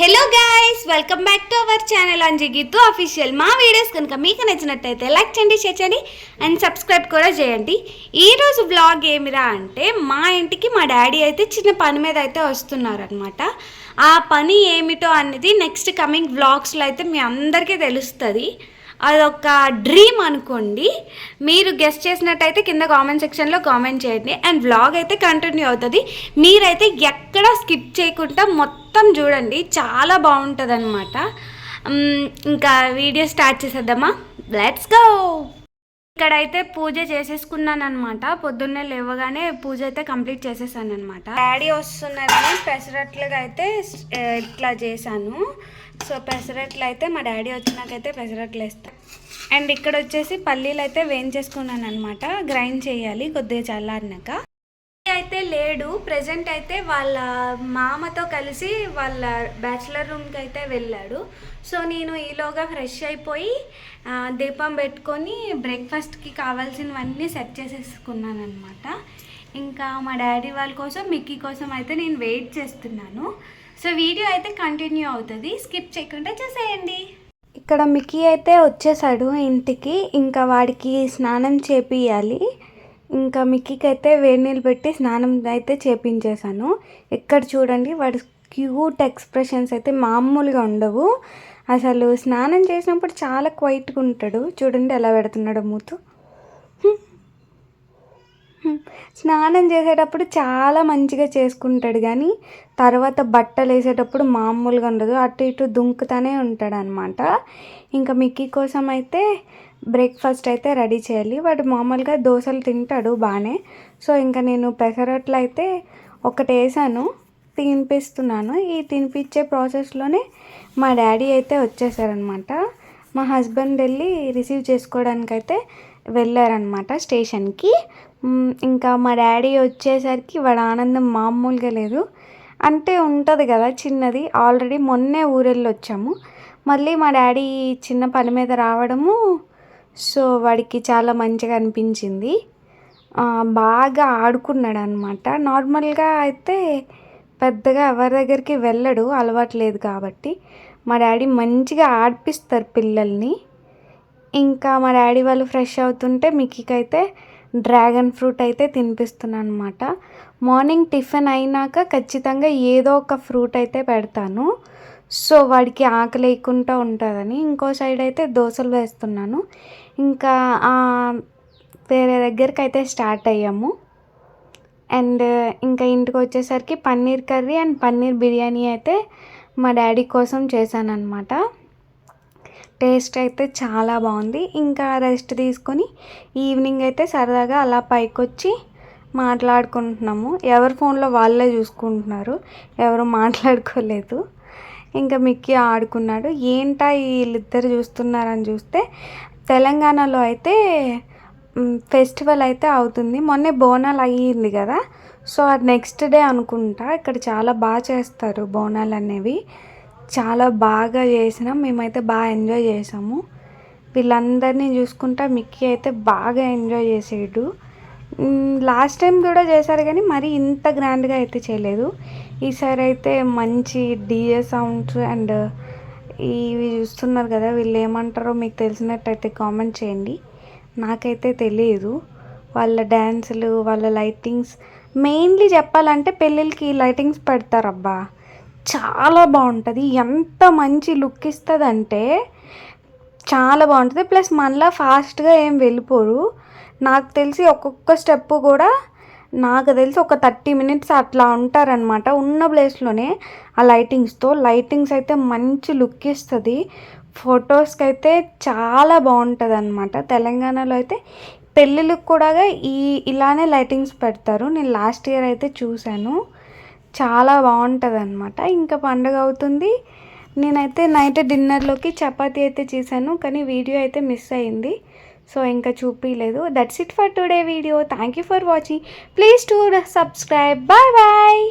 Hello guys, welcome back to our channel Anjigeethu official. మా videos కనుక మీకు నచ్చినట్టయితే లైక్ చేయండి, షేర్ చేయండి అండ్ సబ్స్క్రైబ్ కూడా చేయండి. ఈరోజు బ్లాగ్ ఏమిరా అంటే, మా ఇంటికి మా డాడీ అయితే చిన్న పని మీద అయితే వస్తున్నారనమాట. ఆ పని ఏమిటో అనేది నెక్స్ట్ కమింగ్ బ్లాగ్స్లో అయితే మీ అందరికీ తెలుస్తుంది. అదొక డ్రీమ్ అనుకోండి. మీరు గెస్ట్ చేసినట్టయితే కింద కామెంట్ సెక్షన్లో కామెంట్ చేయండి అండ్ వ్లాగ్ అయితే కంటిన్యూ అవుతుంది. మీరైతే ఎక్కడ స్కిప్ చేయకుండా మొత్తం చూడండి, చాలా బాగుంటుంది అనమాట. ఇంకా వీడియో స్టార్ట్ చేసేద్దామా? Let's go. ఇక్కడైతే పూజ చేసేసుకున్నాను అనమాట. పొద్దున్నే లేవగానే పూజ అయితే కంప్లీట్ చేసేసాను అనమాట. డాడీ వస్తున్నారని పెసరట్లుగా అయితే ఇట్లా చేశాను. సో పెసరట్లు అయితే మా డాడీ వచ్చినాకైతే పెసరట్లు వేస్తాను. అండ్ ఇక్కడ వచ్చేసి పల్లీలు అయితే వేయించేసుకున్నాను అనమాట. గ్రైండ్ చేయాలి కొద్దిగా చల్లారినాక. అయితే లేడు ప్రెజెంట్, అయితే వాళ్ళ మామతో కలిసి వాళ్ళ బ్యాచిలర్ రూమ్కి అయితే వెళ్ళాడు. సో నేను ఈలోగా ఫ్రెష్ అయిపోయి దీపం పెట్టుకొని బ్రేక్ఫాస్ట్కి కావాల్సినవన్నీ సెట్ చేసేసుకున్నాను అనమాట. ఇంకా మా డాడీ వాళ్ళ కోసం, మిక్కీ కోసం అయితే నేను వెయిట్ చేస్తున్నాను. సో వీడియో అయితే కంటిన్యూ అవుతుంది, స్కిప్ చేయకుండా చూసేయండి. ఇక్కడ మిక్కీ అయితే వచ్చేసాడు ఇంటికి. ఇంకా వాడికి స్నానం చేపియాలి. ఇంకా మిక్కీకి అయితే వేడి నీళ్ళు పెట్టి స్నానం అయితే చేపించేశాను. ఇక్కడ చూడండి, వాడి క్యూట్ ఎక్స్ప్రెషన్స్ అయితే మామూలుగా ఉండవు. అసలు స్నానం చేసినప్పుడు చాలా క్వైట్గా ఉంటాడు. చూడండి ఎలా పెడుతున్నాడు మూతు. స్నానం చేసేటప్పుడు చాలా మంచిగా చేసుకుంటాడు, కానీ తర్వాత బట్టలు వేసేటప్పుడు మామూలుగా ఉండదు, అటు ఇటు దుంకుతూనే ఉంటాడు అనమాట. ఇంకా మిక్కీ కోసం అయితే బ్రేక్ఫాస్ట్ అయితే రెడీ చేయాలి. వాడు మామూలుగా దోశలు తింటాడు బాగానే. సో ఇంకా నేను పెసరట్లు అయితే ఒకటి వేసాను, తినిపిస్తున్నాను. ఈ తినిపించే ప్రాసెస్లోనే మా డాడీ అయితే వచ్చేసారనమాట. మా హస్బెండ్ వెళ్ళి రిసీవ్ చేసుకోవడానికి అయితే వెళ్ళారనమాట స్టేషన్కి. ఇంకా మా డాడీ వచ్చేసరికి వాడు ఆనందం మామూలుగా లేదు. అంటే ఉంటుంది కదా చిన్నది, ఆల్రెడీ మొన్నే ఊరెళ్ళి వచ్చాము. మళ్ళీ మా డాడీ చిన్న పని మీద రావడము, సో వాడికి చాలా మంచిగా అనిపించింది. బాగా ఆడుకున్నాడు అనమాట. నార్మల్గా అయితే పెద్దగా ఎవరి దగ్గరికి వెళ్ళడు, అలవాట్లేదు కాబట్టి. మా డాడీ మంచిగా ఆడిపిస్తారు పిల్లల్ని. ఇంకా మా డాడీ వాళ్ళు ఫ్రెష్ అవుతుంటే మిక్కీకి అయితే డ్రాగన్ ఫ్రూట్ అయితే తినిపిస్తున్నాను అనమాట. మార్నింగ్ టిఫిన్ అయినాక ఖచ్చితంగా ఏదో ఒక ఫ్రూట్ అయితే పెడతాను. సో వాడికి ఆకలి వేయకుండా ఉంటుందని. ఇంకో సైడ్ అయితే దోశలు వేస్తున్నాను. ఇంకా వేరే దగ్గరికి అయితే స్టార్ట్ అయ్యాము. అండ్ ఇంకా ఇంటికి వచ్చేసరికి పన్నీర్ కర్రీ అండ్ పన్నీర్ బిర్యానీ అయితే మా డాడీ కోసం చేశాను అనమాట. టేస్ట్ అయితే చాలా బాగుంది. ఇంకా రెస్ట్ తీసుకొని ఈవినింగ్ అయితే సరదాగా అలా పైకి వచ్చి మాట్లాడుకుంటున్నాము. ఎవరి ఫోన్లో వాళ్ళే చూసుకుంటున్నారు, ఎవరు మాట్లాడుకోలేదు. ఇంకా మిక్కీ ఆడుకున్నాడు. ఏంటా వీళ్ళిద్దరు చూస్తున్నారని చూస్తే, తెలంగాణలో అయితే ఫెస్టివల్ అయితే అవుతుంది. మొన్నే బోనాలు అయ్యింది కదా, సో అది నెక్స్ట్ డే అనుకుంటా. ఇక్కడ చాలా బాగా చేస్తారు బోనాలు అనేవి. చాలా బాగా చేసినాం, మేమైతే బాగా ఎంజాయ్ చేసాము. వీళ్ళందరినీ చూసుకుంటా మిక్కీ అయితే బాగా ఎంజాయ్ చేసాడు. లాస్ట్ టైం కూడా చేశారు, కానీ మరీ ఇంత గ్రాండ్గా అయితే చేయలేదు. ఈసారి అయితే మంచి డీజే సౌండ్స్ అండ్ ఇవి చూస్తున్నారు కదా, వీళ్ళు ఏమంటారో మీకు తెలిసినట్టయితే కామెంట్ చేయండి. నాకైతే తెలియదు. వాళ్ళ డ్యాన్సులు, వాళ్ళ లైటింగ్స్, మెయిన్లీ చెప్పాలంటే పెళ్ళిళ్ళకి లైటింగ్స్ పెడతారబ్బా, చాలా బాగుంటుంది. ఎంత మంచి లుక్ ఇస్తుందంటే చాలా బాగుంటుంది. ప్లస్ మనలా ఫాస్ట్గా ఏం వెళ్ళిపోరు. నాకు తెలిసి ఒక్కొక్క స్టెప్ కూడా నాకు తెలిసి ఒక 30 minutes అట్లా ఉంటారనమాట ఉన్న ప్లేస్లోనే. ఆ లైటింగ్స్ అయితే మంచి లుక్ ఇస్తుంది. ఫొటోస్కి అయితే చాలా బాగుంటుంది అనమాట. తెలంగాణలో అయితే పెళ్ళిళ్ళకి కూడా ఇలానే లైటింగ్స్ పెడతారు. నేను లాస్ట్ ఇయర్ అయితే చూశాను, చాలా బాగుంటుంది అనమాట. ఇంకా పండుగ అవుతుంది. నేనైతే నైట్ డిన్నర్లోకి చపాతీ అయితే చేశాను, కానీ వీడియో అయితే మిస్ అయింది, సో ఇంకా చూపించలేదు. That's it for today video. Thank you for watching. Please to subscribe. Bye bye.